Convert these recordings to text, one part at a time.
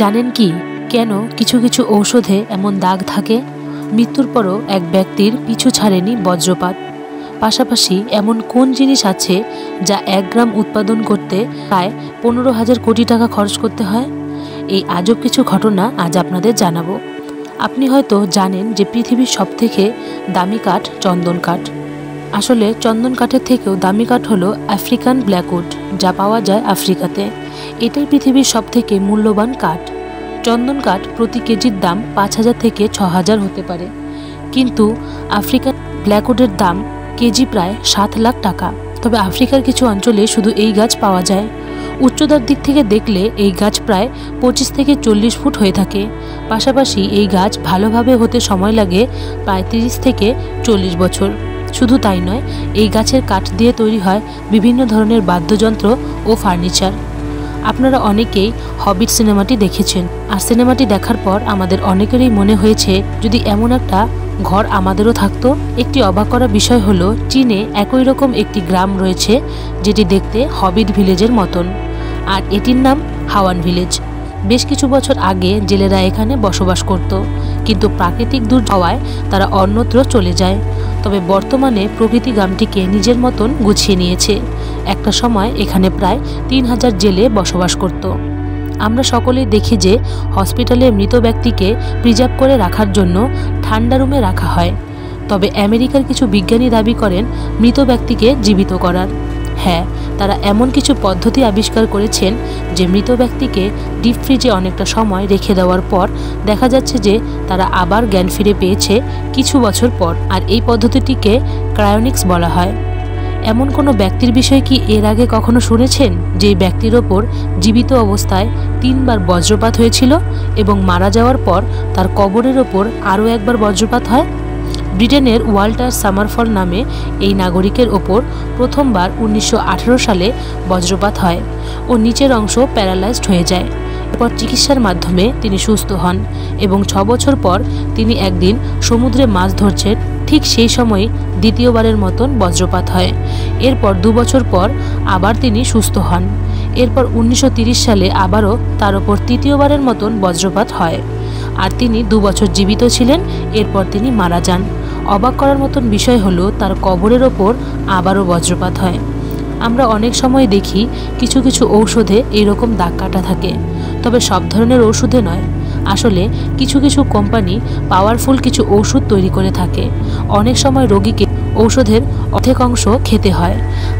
জানেন কি কেন কিছু কিছু ঔষধে এমন দাগ থাকে? মৃত্যুর পরও এক ব্যক্তির পিছু ছাড়েনি বজ্রপাত। পাশাপাশি এমন কোন জিনিস আছে যা 1 গ্রাম উৎপাদন করতে প্রায় 15,000 কোটি টাকা খরচ করতে হয়? এই আজব কিছু ঘটনা আজ আপনাদের জানাবো। আপনি হয়তো জানেন যে পৃথিবীর সবথেকে দামি কাঠ চন্দন কাঠ। আসলে চন্দন কাঠের থেকেও দামি কাঠ হলো আফ্রিকান ব্ল্যাকউড, যা পাওয়া যায় আফ্রিকাতে। এটাই পৃথিবীর সবথেকে মূল্যবান কাঠ। চন্দন কাঠ প্রতি কেজির দাম 5,000 থেকে 6,000 হতে পারে, কিন্তু আফ্রিকান ব্ল্যাকউডের দাম কেজি প্রায় 7 লাখ টাকা। তবে আফ্রিকার কিছু অঞ্চলে শুধু এই গাছ পাওয়া যায়। উচ্চতার দিক থেকে দেখলে এই গাছ প্রায় 25 থেকে 40 ফুট হয়ে থাকে। পাশাপাশি এই গাছ ভালোভাবে হতে সময় লাগে প্রায় 30 থেকে 40 বছর। শুধু তাই নয়, এই গাছের কাঠ দিয়ে তৈরি হয় বিভিন্ন ধরনের বাদ্যযন্ত্র ও ফার্নিচার। আপনারা অনেকেই হবিট সিনেমাটি দেখেছেন, আর সিনেমাটি দেখার পর আমাদের অনেকেরই মনে হয়েছে যদি এমন একটা ঘর আমাদেরও থাকতো। একটি অবাক করা বিষয় হলো, চীনে একই রকম একটি গ্রাম রয়েছে যেটি দেখতে হবিট ভিলেজের মতন, আর এটির নাম হাওয়ান ভিলেজ। বেশ কিছু বছর আগে জেলেরা এখানে বসবাস করত, কিন্তু প্রাকৃতিক দুর্যোগে তারা অন্যত্র চলে যায়। তবে বর্তমানে প্রকৃতি গ্রামটিকে নিজের মতন গুছিয়ে নিয়েছে। একটা সময় এখানে প্রায় 3,000 জেলে বসবাস করত। আমরা সকলেই দেখি যে হসপিটালে মৃত ব্যক্তিকে প্রিজার্ভ করে রাখার জন্য ঠান্ডা রুমে রাখা হয়। তবে আমেরিকার কিছু বিজ্ঞানী দাবি করেন মৃত ব্যক্তিকে জীবিত করার। হ্যাঁ, তারা এমন কিছু পদ্ধতি আবিষ্কার করেছেন যে মৃত ব্যক্তিকে ডিপ ফ্রিজে অনেকটা সময় রেখে দেওয়ার পর দেখা যাচ্ছে যে তারা আবার জ্ঞান ফিরে পেয়েছে কিছু বছর পর। আর এই পদ্ধতিটিকে ক্রায়োনিক্স বলা হয়। এমন কোনো ব্যক্তির বিষয়ে কি এর আগে কখনো শুনেছেন যে ব্যক্তির ওপর জীবিত অবস্থায় 3 বার বজ্রপাত হয়েছিল এবং মারা যাওয়ার পর তার কবরের ওপর আরও একবার বজ্রপাত হয়? ব্রিটেনের ওয়াল্টার সামারফল নামে এই নাগরিকের ওপর প্রথমবার 1918 সালে বজ্রপাত হয় ও নিচের অংশ প্যারালাইজড হয়ে যায়। এরপর চিকিৎসার মাধ্যমে তিনি সুস্থ হন এবং 6 বছর পর তিনি একদিন সমুদ্রে মাছ ধরছেন, ঠিক সেই সময়ই দ্বিতীয়বারের মতন বজ্রপাত হয়। এরপর 2 বছর পর আবার তিনি সুস্থ হন। এরপর 1930 সালে আবারও তার ওপর তৃতীয়বারের মতন বজ্রপাত হয়, আর তিনি 2 বছর জীবিত ছিলেন। এরপর তিনি মারা যান। অবাক করার মতন বিষয় হলো তার কবরের ওপর আবারও বজ্রপাত হয়। আমরা অনেক সময় দেখি কিছু কিছু ঔষধে এইরকম দাগ কাটা থাকে, তবে সব ধরনের ওষুধে নয়। আসলে কিছু কিছু কোম্পানি পাওয়ারফুল কিছু ওষুধ তৈরি করে থাকে। অনেক সময় রোগীকে ঔষধের অর্ধেক অংশ খেতে হয়,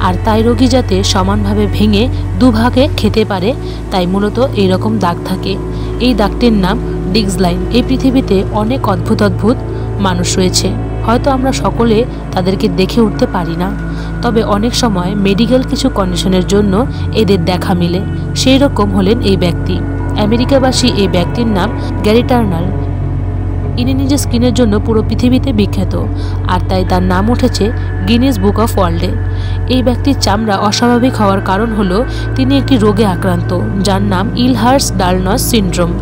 আর তাই রোগী যাতে সমানভাবে ভেঙে দুভাগে খেতে পারে, তাই মূলত এইরকম দাগ থাকে। এই দাগটির নাম ডিক্স লাইন। এই পৃথিবীতে অনেক অদ্ভুত অদ্ভুত মানুষ রয়েছে, হয়তো আমরা সকলে তাদেরকে দেখে উঠতে পারি না। তবে অনেক সময় মেডিকেল কিছু কন্ডিশনের জন্য এদের দেখা মিলে। সেই রকম হলেন এই ব্যক্তি। আমেরিকাবাসী এই ব্যক্তির নাম গ্যারি টার্নার। ইনি নিজের স্কিনের জন্য পুরো পৃথিবীতে বিখ্যাত, আর তাই তার নাম উঠেছে গিনেস বুক অফ ওয়ার্ল্ডে। এই ব্যক্তির চামড়া অস্বাভাবিক হওয়ার কারণ হলো তিনি একটি রোগে আক্রান্ত যার নাম ইলহার্স ডালনস সিনড্রোম।